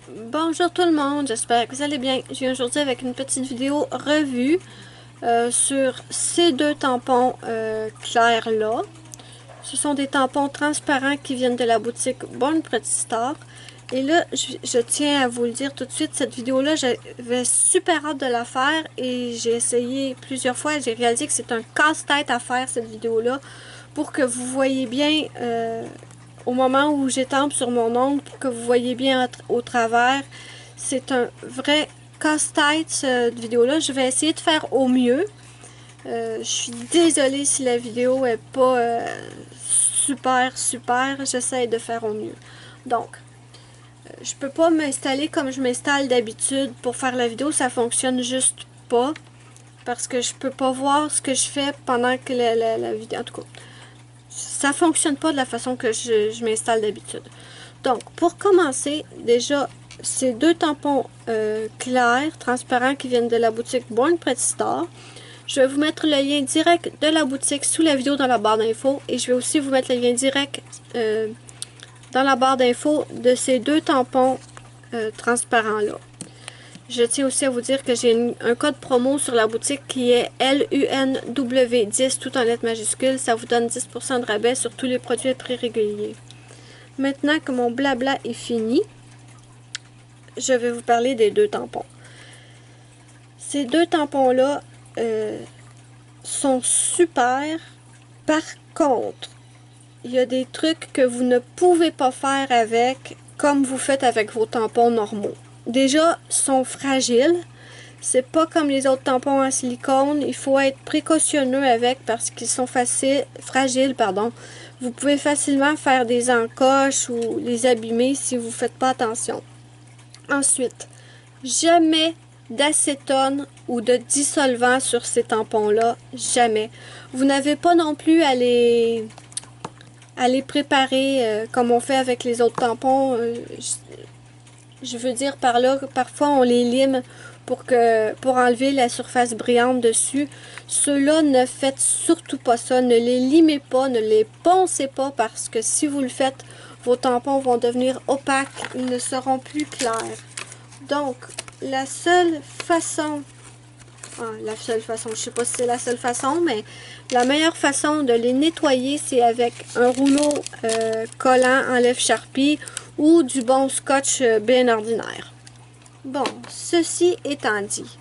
Bonjour tout le monde, j'espère que vous allez bien. Je viens aujourd'hui avec une petite vidéo revue sur ces deux tampons clairs là. Ce sont des tampons transparents qui viennent de la boutique Born Pretty Star. Et là, je tiens à vous le dire tout de suite, cette vidéo-là, j'avais super hâte de la faire et j'ai essayé plusieurs fois. J'ai réalisé que c'est un casse-tête à faire cette vidéo-là pour que vous voyez bien au moment où j'étampe sur mon ongle, pour que vous voyez bien au travers. C'est un vrai casse-tête cette vidéo-là. Je vais essayer de faire au mieux. Je suis désolée si la vidéo est pas super. J'essaie de faire au mieux. Donc, je peux pas m'installer comme je m'installe d'habitude pour faire la vidéo. Ça fonctionne juste pas. Parce que je peux pas voir ce que je fais pendant que la vidéo... En tout cas, ça fonctionne pas de la façon que je m'installe d'habitude. Donc, pour commencer, déjà, ces deux tampons clairs, transparents, qui viennent de la boutique Born Pretty Star. Je vais vous mettre le lien direct de la boutique sous la vidéo dans la barre d'infos. Et je vais aussi vous mettre le lien direct dans la barre d'infos de ces deux tampons transparents-là. Je tiens aussi à vous dire que j'ai un code promo sur la boutique qui est LUNW10, tout en lettres majuscules. Ça vous donne 10% de rabais sur tous les produits à prix régulier. Maintenant que mon blabla est fini, je vais vous parler des deux tampons. Ces deux tampons-là sont super. Par contre, il y a des trucs que vous ne pouvez pas faire avec comme vous faites avec vos tampons normaux. Déjà, sont fragiles. C'est pas comme les autres tampons en silicone. Il faut être précautionneux avec parce qu'ils sont fragiles. Vous pouvez facilement faire des encoches ou les abîmer si vous ne faites pas attention. Ensuite, jamais d'acétone ou de dissolvant sur ces tampons-là. Jamais. Vous n'avez pas non plus à les préparer comme on fait avec les autres tampons. Je veux dire par là, parfois on les lime pour enlever la surface brillante dessus. Ceux-là, ne faites surtout pas ça. Ne les limez pas, ne les poncez pas parce que si vous le faites, vos tampons vont devenir opaques. Ils ne seront plus clairs. Donc, la seule façon, je sais pas si c'est la seule façon, mais la meilleure façon de les nettoyer, c'est avec un rouleau collant enlève Sharpie ou du bon scotch bien ordinaire. Bon, ceci étant dit,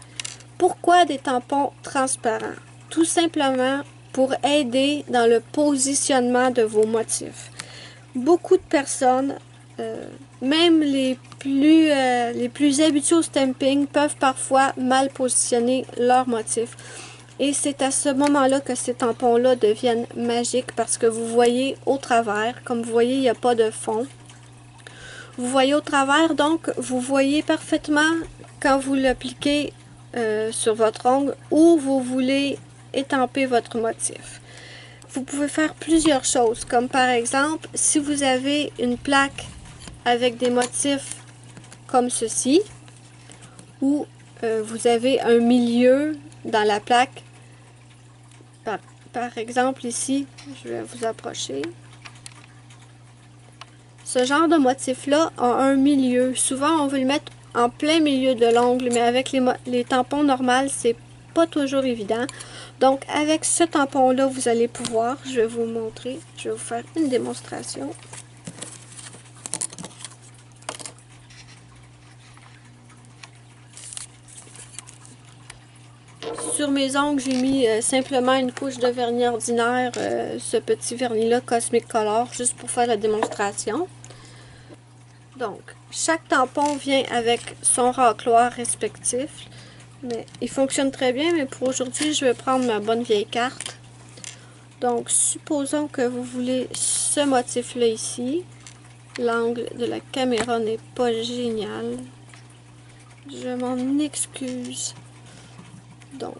pourquoi des tampons transparents? Tout simplement pour aider dans le positionnement de vos motifs. Beaucoup de personnes, même les plus habitués au stamping, peuvent parfois mal positionner leurs motifs. Et c'est à ce moment-là que ces tampons-là deviennent magiques parce que vous voyez au travers. Comme vous voyez, il n'y a pas de fond. Vous voyez au travers, donc vous voyez parfaitement quand vous l'appliquez sur votre ongle où vous voulez étamper votre motif. Vous pouvez faire plusieurs choses, comme par exemple, si vous avez une plaque avec des motifs comme ceci, ou vous avez un milieu dans la plaque, par exemple ici, je vais vous approcher. Ce genre de motif-là a un milieu. Souvent, on veut le mettre en plein milieu de l'ongle, mais avec les tampons normaux, c'est pas toujours évident. Donc, avec ce tampon-là, vous allez pouvoir, je vais vous montrer, je vais vous faire une démonstration. Sur mes ongles, j'ai mis simplement une couche de vernis ordinaire, ce petit vernis-là, Cosmic Color, juste pour faire la démonstration. Donc, chaque tampon vient avec son racloir respectif. Mais il fonctionne très bien, mais pour aujourd'hui, je vais prendre ma bonne vieille carte. Donc, supposons que vous voulez ce motif-là ici. L'angle de la caméra n'est pas génial. Je m'en excuse. Donc,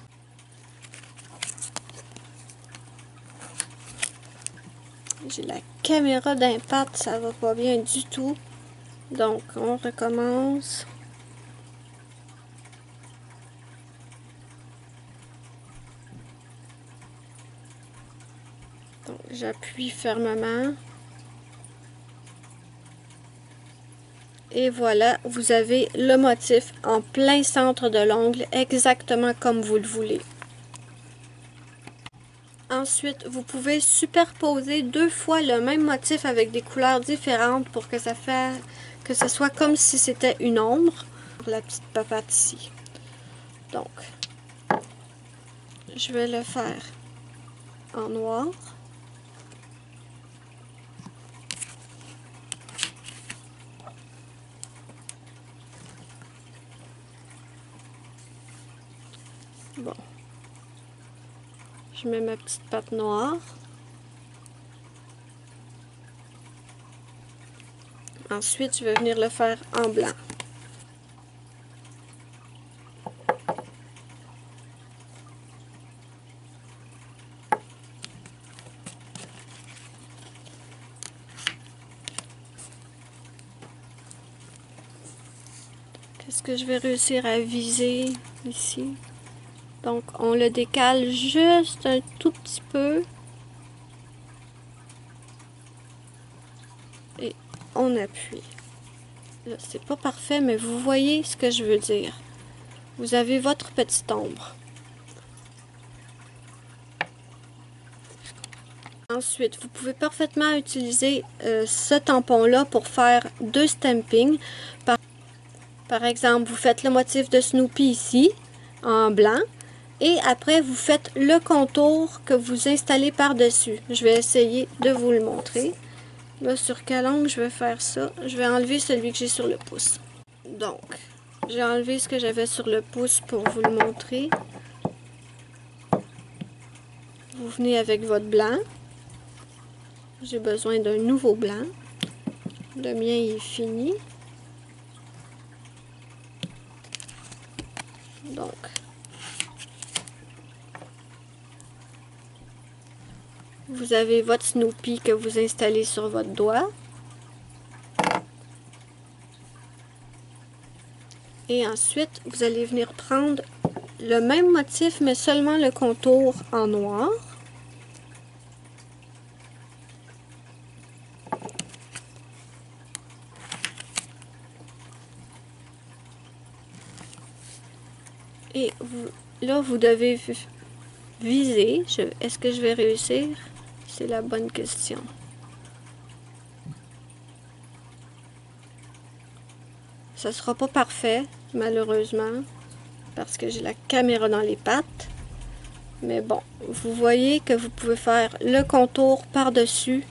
j'ai la caméra d'impact, ça va pas bien du tout. Donc, on recommence. Donc, j'appuie fermement. Et voilà, vous avez le motif en plein centre de l'ongle, exactement comme vous le voulez. Ensuite, vous pouvez superposer 2 fois le même motif avec des couleurs différentes pour que ça soit comme si c'était une ombre pour la petite papate ici. Donc, je vais le faire en noir. Bon. Je mets ma petite patte noire. Ensuite, je vais venir le faire en blanc. Qu'est-ce que je vais réussir à viser ici? Donc, on le décale juste un tout petit peu. Et on appuie. Là, c'est pas parfait, mais vous voyez ce que je veux dire. Vous avez votre petite ombre. Ensuite, vous pouvez parfaitement utiliser ce tampon-là pour faire 2 stampings. Par exemple, vous faites le motif de Snoopy ici, en blanc. Et après, vous faites le contour que vous installez par-dessus. Je vais essayer de vous le montrer. Là, sur quel angle je vais faire ça? Je vais enlever celui que j'ai sur le pouce. Donc, j'ai enlevé ce que j'avais sur le pouce pour vous le montrer. Vous venez avec votre blanc. J'ai besoin d'un nouveau blanc. Le mien il est fini. Donc, vous avez votre Snoopy que vous installez sur votre doigt. Et ensuite, vous allez venir prendre le même motif, mais seulement le contour en noir. Et là, vous devez viser. Est-ce que je vais réussir? C'est la bonne question. Ça sera pas parfait, malheureusement, parce que j'ai la caméra dans les pattes. Mais bon, vous voyez que vous pouvez faire le contour par-dessus.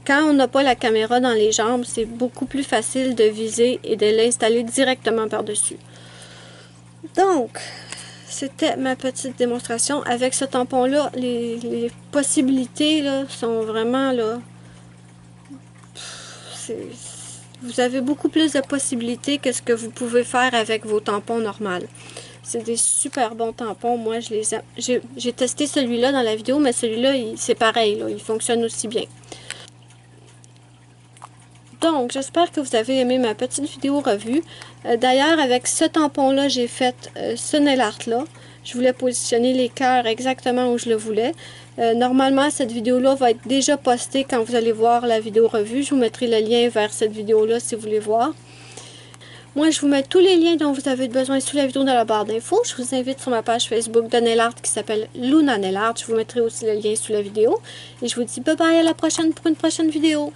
Quand on n'a pas la caméra dans les jambes, c'est beaucoup plus facile de viser et de l'installer directement par-dessus. Donc, c'était ma petite démonstration. Avec ce tampon-là, les possibilités là, sont vraiment là. Vous avez beaucoup plus de possibilités que ce que vous pouvez faire avec vos tampons normaux. C'est des super bons tampons. Moi, je les aime. J'ai testé celui-là dans la vidéo, mais celui-là, c'est pareil. Là, il fonctionne aussi bien. Donc, j'espère que vous avez aimé ma petite vidéo revue. D'ailleurs, avec ce tampon-là, j'ai fait ce nail art-là. Je voulais positionner les cœurs exactement où je le voulais. Normalement, cette vidéo-là va être déjà postée quand vous allez voir la vidéo revue. Je vous mettrai le lien vers cette vidéo-là si vous voulez voir. Moi, je vous mets tous les liens dont vous avez besoin sous la vidéo dans la barre d'infos. Je vous invite sur ma page Facebook de nail art qui s'appelle Luna Nail Art. Je vous mettrai aussi le lien sous la vidéo. Et je vous dis bye bye à la prochaine pour une prochaine vidéo.